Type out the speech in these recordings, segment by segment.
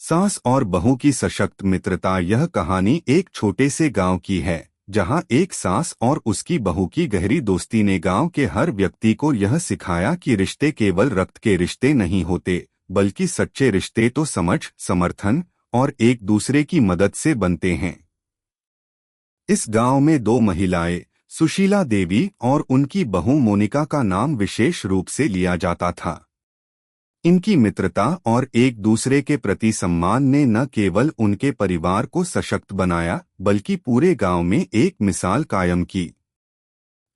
सास और बहू की सशक्त मित्रता। यह कहानी एक छोटे से गांव की है, जहां एक सास और उसकी बहू की गहरी दोस्ती ने गांव के हर व्यक्ति को यह सिखाया कि रिश्ते केवल रक्त के रिश्ते नहीं होते, बल्कि सच्चे रिश्ते तो समझ, समर्थन और एक दूसरे की मदद से बनते हैं। इस गांव में दो महिलाएं, सुशीला देवी और उनकी बहू मोनिका का नाम विशेष रूप से लिया जाता था। इनकी मित्रता और एक दूसरे के प्रति सम्मान ने न केवल उनके परिवार को सशक्त बनाया, बल्कि पूरे गांव में एक मिसाल कायम की।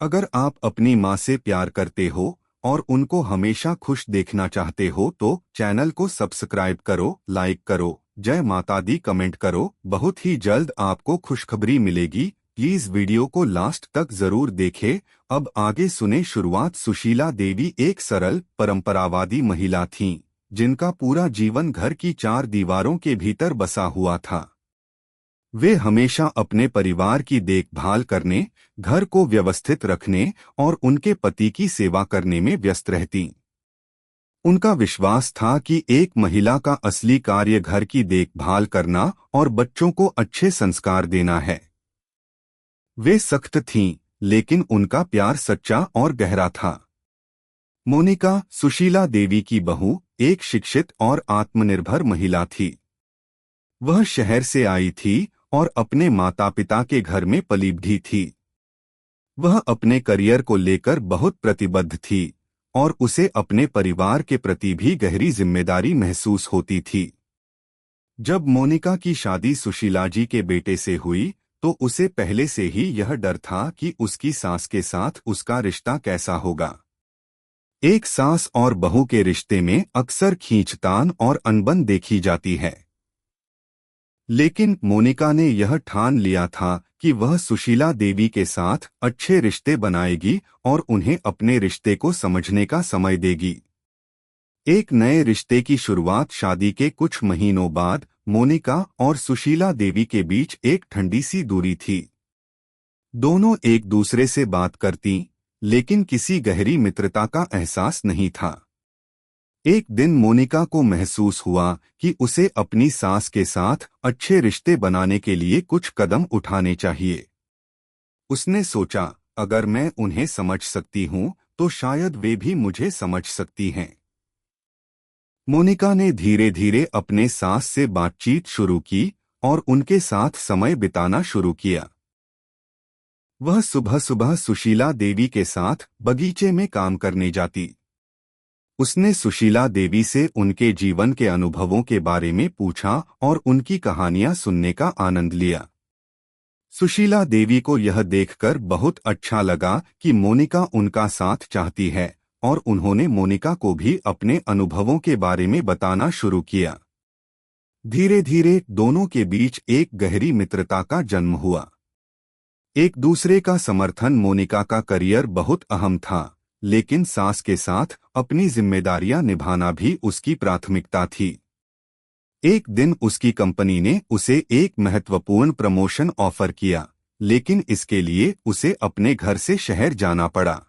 अगर आप अपनी मां से प्यार करते हो और उनको हमेशा खुश देखना चाहते हो तो चैनल को सब्सक्राइब करो, लाइक करो, जय माता दी कमेंट करो। बहुत ही जल्द आपको खुशखबरी मिलेगी। प्लीज वीडियो को लास्ट तक जरूर देखें। अब आगे सुने शुरुआत। सुशीला देवी एक सरल, परंपरावादी महिला थीं, जिनका पूरा जीवन घर की चार दीवारों के भीतर बसा हुआ था। वे हमेशा अपने परिवार की देखभाल करने, घर को व्यवस्थित रखने और उनके पति की सेवा करने में व्यस्त रहतीं। उनका विश्वास था कि एक महिला का असली कार्य घर की देखभाल करना और बच्चों को अच्छे संस्कार देना है। वे सख्त थीं, लेकिन उनका प्यार सच्चा और गहरा था। मोनिका, सुशीला देवी की बहू, एक शिक्षित और आत्मनिर्भर महिला थी। वह शहर से आई थी और अपने माता पिता के घर में पली बढ़ी थी। वह अपने करियर को लेकर बहुत प्रतिबद्ध थी और उसे अपने परिवार के प्रति भी गहरी जिम्मेदारी महसूस होती थी। जब मोनिका की शादी सुशीला जी के बेटे से हुई तो उसे पहले से ही यह डर था कि उसकी सास के साथ उसका रिश्ता कैसा होगा। एक सास और बहू के रिश्ते में अक्सर खींचतान और अनबन देखी जाती है, लेकिन मोनिका ने यह ठान लिया था कि वह सुशीला देवी के साथ अच्छे रिश्ते बनाएगी और उन्हें अपने रिश्ते को समझने का समय देगी। एक नए रिश्ते की शुरुआत। शादी के कुछ महीनों बाद मोनिका और सुशीला देवी के बीच एक ठंडी सी दूरी थी। दोनों एक दूसरे से बात करतीं, लेकिन किसी गहरी मित्रता का एहसास नहीं था। एक दिन मोनिका को महसूस हुआ कि उसे अपनी सास के साथ अच्छे रिश्ते बनाने के लिए कुछ कदम उठाने चाहिए। उसने सोचा, अगर मैं उन्हें समझ सकती हूँ तो शायद वे भी मुझे समझ सकती हैं। मोनिका ने धीरे धीरे अपने सास से बातचीत शुरू की और उनके साथ समय बिताना शुरू किया। वह सुबह सुबह सुशीला देवी के साथ बगीचे में काम करने जाती। उसने सुशीला देवी से उनके जीवन के अनुभवों के बारे में पूछा और उनकी कहानियां सुनने का आनंद लिया। सुशीला देवी को यह देखकर बहुत अच्छा लगा कि मोनिका उनका साथ चाहती है और उन्होंने मोनिका को भी अपने अनुभवों के बारे में बताना शुरू किया। धीरे धीरे दोनों के बीच एक गहरी मित्रता का जन्म हुआ। एक दूसरे का समर्थन। मोनिका का करियर बहुत अहम था, लेकिन सास के साथ अपनी जिम्मेदारियां निभाना भी उसकी प्राथमिकता थी। एक दिन उसकी कंपनी ने उसे एक महत्वपूर्ण प्रमोशन ऑफर किया, लेकिन इसके लिए उसे अपने घर से शहर जाना पड़ा।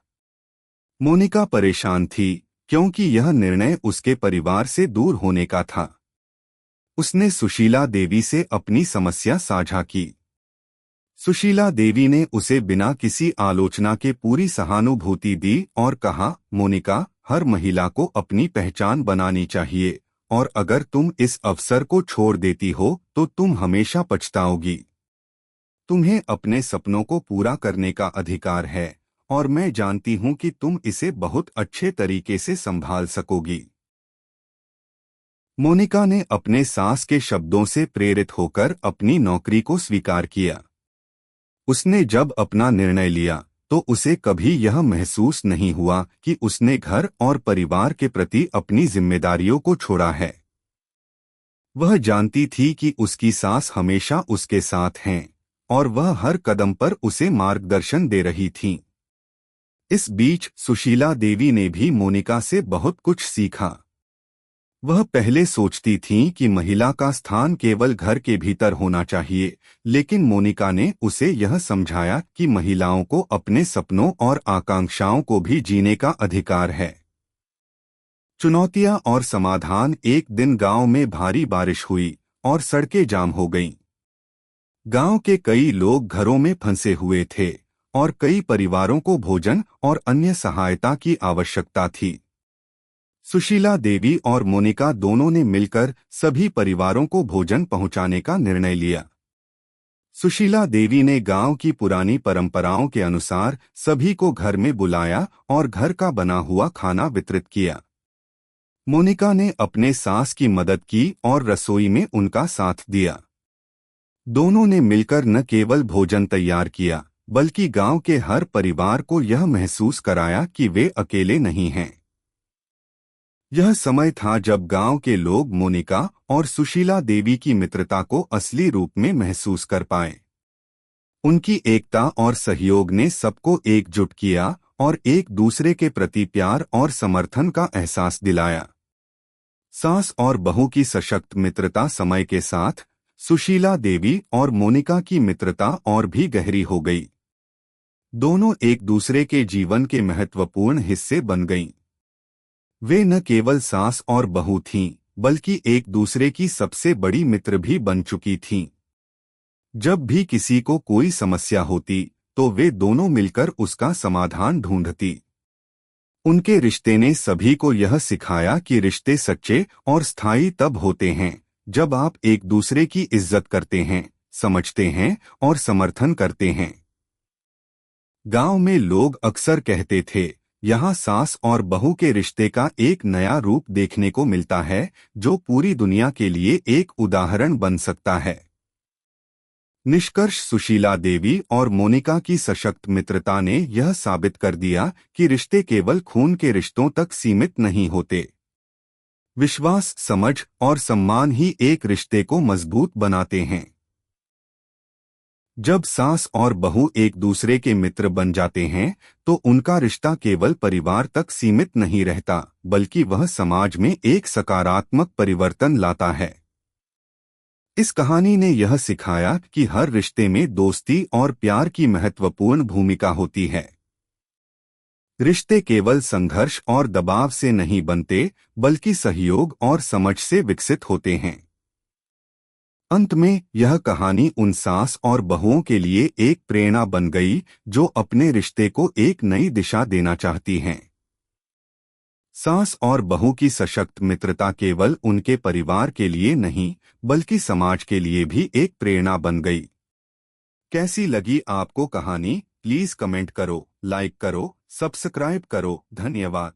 मोनिका परेशान थी, क्योंकि यह निर्णय उसके परिवार से दूर होने का था। उसने सुशीला देवी से अपनी समस्या साझा की। सुशीला देवी ने उसे बिना किसी आलोचना के पूरी सहानुभूति दी और कहा, मोनिका, हर महिला को अपनी पहचान बनानी चाहिए और अगर तुम इस अवसर को छोड़ देती हो तो तुम हमेशा पछताओगी। तुम्हें अपने सपनों को पूरा करने का अधिकार है और मैं जानती हूं कि तुम इसे बहुत अच्छे तरीके से संभाल सकोगी। मोनिका ने अपने सास के शब्दों से प्रेरित होकर अपनी नौकरी को स्वीकार किया। उसने जब अपना निर्णय लिया तो उसे कभी यह महसूस नहीं हुआ कि उसने घर और परिवार के प्रति अपनी जिम्मेदारियों को छोड़ा है। वह जानती थी कि उसकी सास हमेशा उसके साथ हैं और वह हर कदम पर उसे मार्गदर्शन दे रही थीं। इस बीच सुशीला देवी ने भी मोनिका से बहुत कुछ सीखा। वह पहले सोचती थीं कि महिला का स्थान केवल घर के भीतर होना चाहिए, लेकिन मोनिका ने उसे यह समझाया कि महिलाओं को अपने सपनों और आकांक्षाओं को भी जीने का अधिकार है। चुनौतियां और समाधान। एक दिन गांव में भारी बारिश हुई और सड़कें जाम हो गईं। गांव के कई लोग घरों में फंसे हुए थे और कई परिवारों को भोजन और अन्य सहायता की आवश्यकता थी। सुशीला देवी और मोनिका दोनों ने मिलकर सभी परिवारों को भोजन पहुंचाने का निर्णय लिया। सुशीला देवी ने गांव की पुरानी परंपराओं के अनुसार सभी को घर में बुलाया और घर का बना हुआ खाना वितरित किया। मोनिका ने अपने सास की मदद की और रसोई में उनका साथ दिया। दोनों ने मिलकर न केवल भोजन तैयार किया, बल्कि गांव के हर परिवार को यह महसूस कराया कि वे अकेले नहीं हैं। यह समय था जब गांव के लोग मोनिका और सुशीला देवी की मित्रता को असली रूप में महसूस कर पाए। उनकी एकता और सहयोग ने सबको एकजुट किया और एक दूसरे के प्रति प्यार और समर्थन का एहसास दिलाया। सास और बहू की सशक्त मित्रता। समय के साथ सुशीला देवी और मोनिका की मित्रता और भी गहरी हो गई। दोनों एक दूसरे के जीवन के महत्वपूर्ण हिस्से बन गईं। वे न केवल सास और बहू थीं, बल्कि एक दूसरे की सबसे बड़ी मित्र भी बन चुकी थीं। जब भी किसी को कोई समस्या होती, तो वे दोनों मिलकर उसका समाधान ढूंढती। उनके रिश्ते ने सभी को यह सिखाया कि रिश्ते सच्चे और स्थायी तब होते हैं जब आप एक दूसरे की इज्जत करते हैं, समझते हैं और समर्थन करते हैं। गांव में लोग अक्सर कहते थे, यहाँ सास और बहू के रिश्ते का एक नया रूप देखने को मिलता है, जो पूरी दुनिया के लिए एक उदाहरण बन सकता है। निष्कर्ष, सुशीला देवी और मोनिका की सशक्त मित्रता ने यह साबित कर दिया कि रिश्ते केवल खून के रिश्तों तक सीमित नहीं होते। विश्वास, समझ और सम्मान ही एक रिश्ते को मजबूत बनाते हैं। जब सास और बहू एक दूसरे के मित्र बन जाते हैं, तो उनका रिश्ता केवल परिवार तक सीमित नहीं रहता, बल्कि वह समाज में एक सकारात्मक परिवर्तन लाता है। इस कहानी ने यह सिखाया कि हर रिश्ते में दोस्ती और प्यार की महत्वपूर्ण भूमिका होती है। रिश्ते केवल संघर्ष और दबाव से नहीं बनते, बल्कि सहयोग और समझ से विकसित होते हैं। अंत में यह कहानी उन सास और बहुओं के लिए एक प्रेरणा बन गई जो अपने रिश्ते को एक नई दिशा देना चाहती हैं। सास और बहू की सशक्त मित्रता केवल उनके परिवार के लिए नहीं, बल्कि समाज के लिए भी एक प्रेरणा बन गई। कैसी लगी आपको कहानी? प्लीज कमेंट करो, लाइक करो, सब्सक्राइब करो। धन्यवाद।